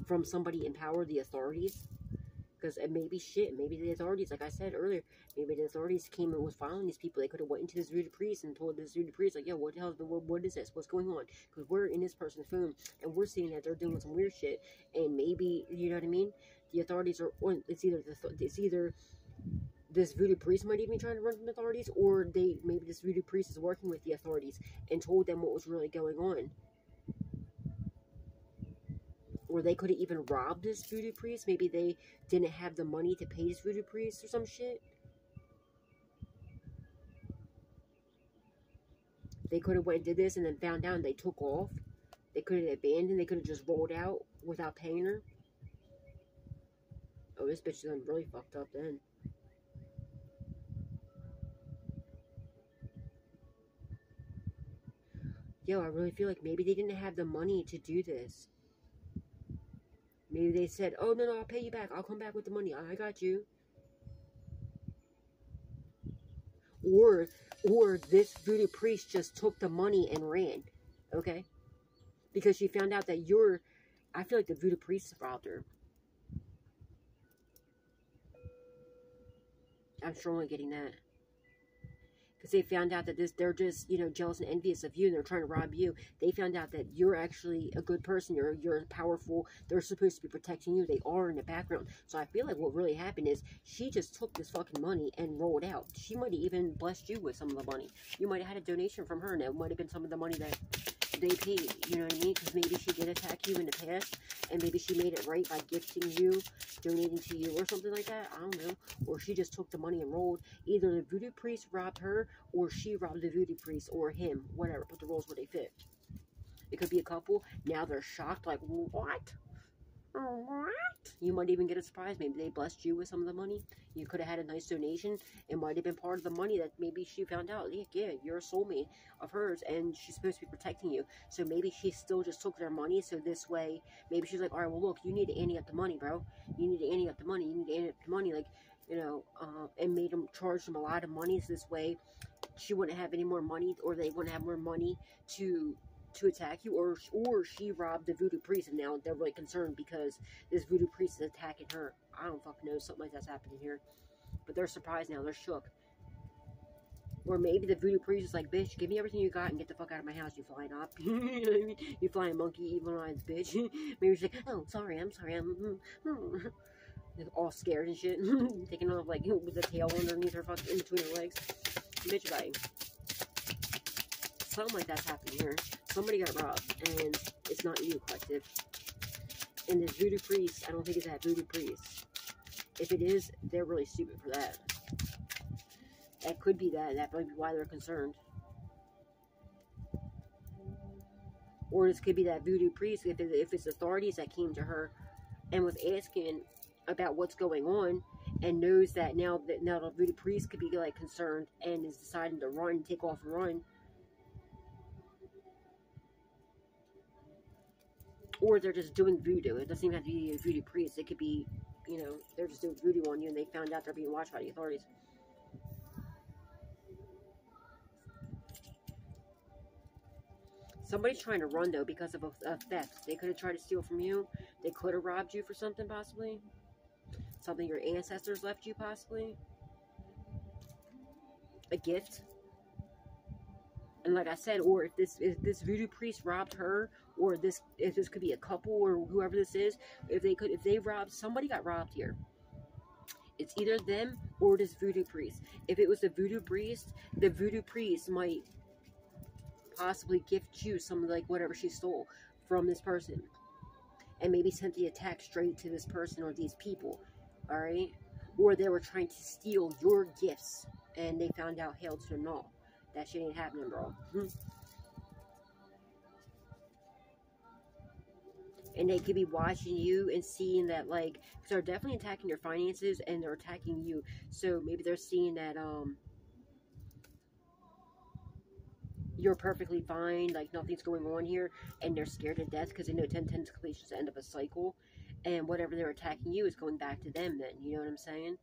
from somebody in power, the authorities. Because maybe maybe the authorities, like I said earlier, maybe the authorities came and was following these people. They could have went into this voodoo priest and told this voodoo priest, like, yo, what the hell, what is this? What's going on? Because we're in this person's phone, and we're seeing that they're doing some weird shit. And maybe, you know what I mean? The authorities are, or it's either this voodoo priest might even be trying to run from the authorities, or maybe this voodoo priest is working with the authorities and told them what was really going on. Or they could have even robbed this voodoo priest. Maybe they didn't have the money to pay this voodoo priest or some shit. They could have went and did this and then found out and they took off. They could have abandoned. They could have just rolled out without paying her. Oh, this bitch is done really fucked up then. Yo, I really feel like maybe they didn't have the money to do this. Maybe they said, oh, no, I'll pay you back. I'll come back with the money. I got you. Or this voodoo priest just took the money and ran. Okay? Because she found out that I feel like the voodoo priest robbed her. I'm strongly getting that. Because they found out that they're just, you know, jealous and envious of you, and they're trying to rob you. They found out that you're actually a good person. You're powerful. They're supposed to be protecting you. They are in the background. So I feel like what really happened is she just took this fucking money and rolled out. She might have even blessed you with some of the money. You might have had a donation from her, and it might have been some of the money that they paid. You know what I mean? Because maybe she did attack you in the past, and maybe she made it right by gifting you, donating to you, or something like that. I don't know. Or she just took the money and rolled. Either the voodoo priest robbed her, or she robbed the voodoo priest, or him. Whatever. Put the roles where they fit. It could be a couple. Now they're shocked, like, what? What? You might even get a surprise. Maybe they blessed you with some of the money. You could have had a nice donation. It might have been part of the money that maybe she found out. Yeah, you're a soulmate of hers, and she's supposed to be protecting you. So maybe she still just took their money. So this way, maybe she's like, all right, well, look, you need to ante up the money, bro. You need to ante up the money. You need to ante up the money, like, you know, and made them charge them a lot of money. So this way, she wouldn't have any more money, or they wouldn't have more money to attack you, or she robbed the voodoo priest, and now they're really concerned because this voodoo priest is attacking her. I don't fucking know, something like that's happening here. But they're surprised now, they're shook. Or maybe the voodoo priest is like, bitch, give me everything you got and get the fuck out of my house, you flying op. You know what I mean? You flying monkey, evil eyes, bitch. Maybe she's like, oh, sorry, I'm all scared and shit. Taking off, like, with the tail underneath her fucking, in between her legs. Bitch, bye. Something like that's happening here. Somebody got robbed, and it's not you, collective. And this voodoo priest, I don't think it's that voodoo priest. If it is, they're really stupid for that. That could be that. That might be why they're concerned. Or this could be that voodoo priest, if it's authorities that came to her and was asking about what's going on, and knows that now the voodoo priest could be, like, concerned and is deciding to run, take off and run. Or they're just doing voodoo. It doesn't even have to be a voodoo priest. It could be, you know, they're just doing voodoo on you, and they found out they're being watched by the authorities. Somebody's trying to run, though, because of a theft. They could have tried to steal from you. They could have robbed you for something, possibly. Something your ancestors left you, possibly. A gift. And like I said, or if this voodoo priest robbed her, or if this could be a couple, or whoever this is, if they robbed, somebody got robbed here. It's either them or this voodoo priest. If it was the voodoo priest might possibly gift you some of like whatever she stole from this person, and maybe sent the attack straight to this person or these people. All right, or they were trying to steal your gifts, and they found out, hell to the no, that shit ain't happening, bro. And they could be watching you and seeing that, like, because they're definitely attacking your finances, and they're attacking you. So maybe they're seeing that you're perfectly fine, like nothing's going on here, and they're scared to death because they know 10 completion is the end of a cycle, and whatever they're attacking you is going back to them. Then you know what I'm saying?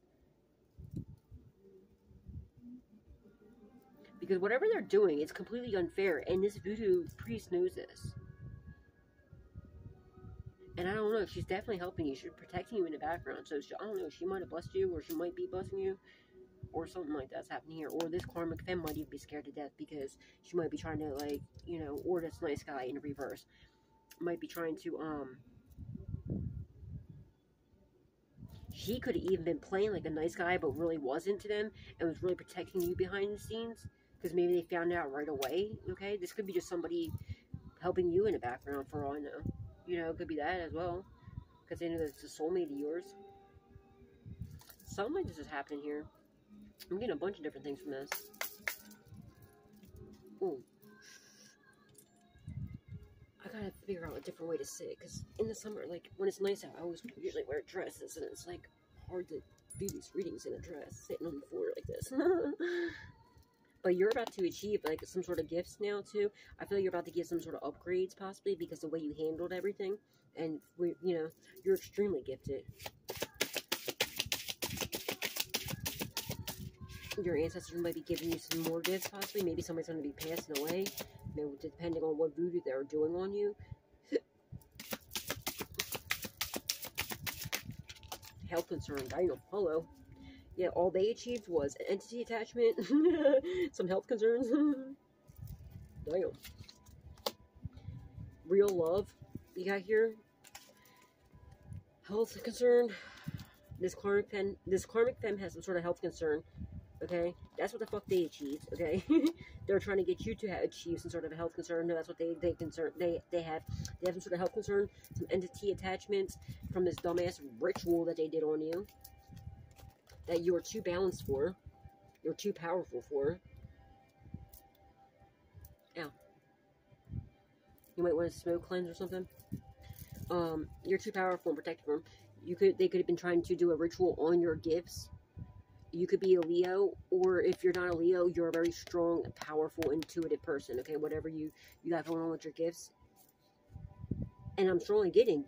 Because whatever they're doing, it's completely unfair, and this voodoo priest knows this. And I don't know, she's definitely helping you. She's protecting you in the background. So, I don't know, she might have blessed you, or she might be blessing you, or something like that's happening here. Or this karmic femme might even be scared to death because she might be trying to, like, you know, or this nice guy in reverse might be trying to, he could have even been playing like a nice guy, but really wasn't to them, and was really protecting you behind the scenes. Because maybe they found out right away, okay? This could be just somebody helping you in the background, for all I know. You know, it could be that as well. Because they know that it's a soulmate of yours. Something like this is happening here. I'm getting a bunch of different things from this. Ooh. I gotta figure out a different way to sit. Because in the summer, like, when it's nice out, I always usually wear dresses. And it's, like, hard to do these readings in a dress. Sitting on the floor like this. But you're about to achieve, like, some sort of gifts now, too. I feel like you're about to get some sort of upgrades, possibly, because the way you handled everything. And, you know, you're extremely gifted. Your ancestors might be giving you some more gifts, possibly. Maybe somebody's going to be passing away, you know, depending on what voodoo they're doing on you. Health concern. I know. Hello. Yeah, all they achieved was an entity attachment, some health concerns. Damn. Real love you got here. Health concern. This karmic femme has some sort of health concern. Okay, that's what the fuck they achieved. Okay, they're trying to get you to achieve some sort of a health concern. No, that's what they have some sort of health concern, some entity attachments from this dumbass ritual that they did on you. That you're too balanced for. You're too powerful for. Ow. You might want to smoke cleanse or something. You're too powerful and protected from. They could have been trying to do a ritual on your gifts. You could be a Leo, or if you're not a Leo, you're a very strong, powerful, intuitive person. Okay, whatever you got going on with your gifts. And I'm strongly getting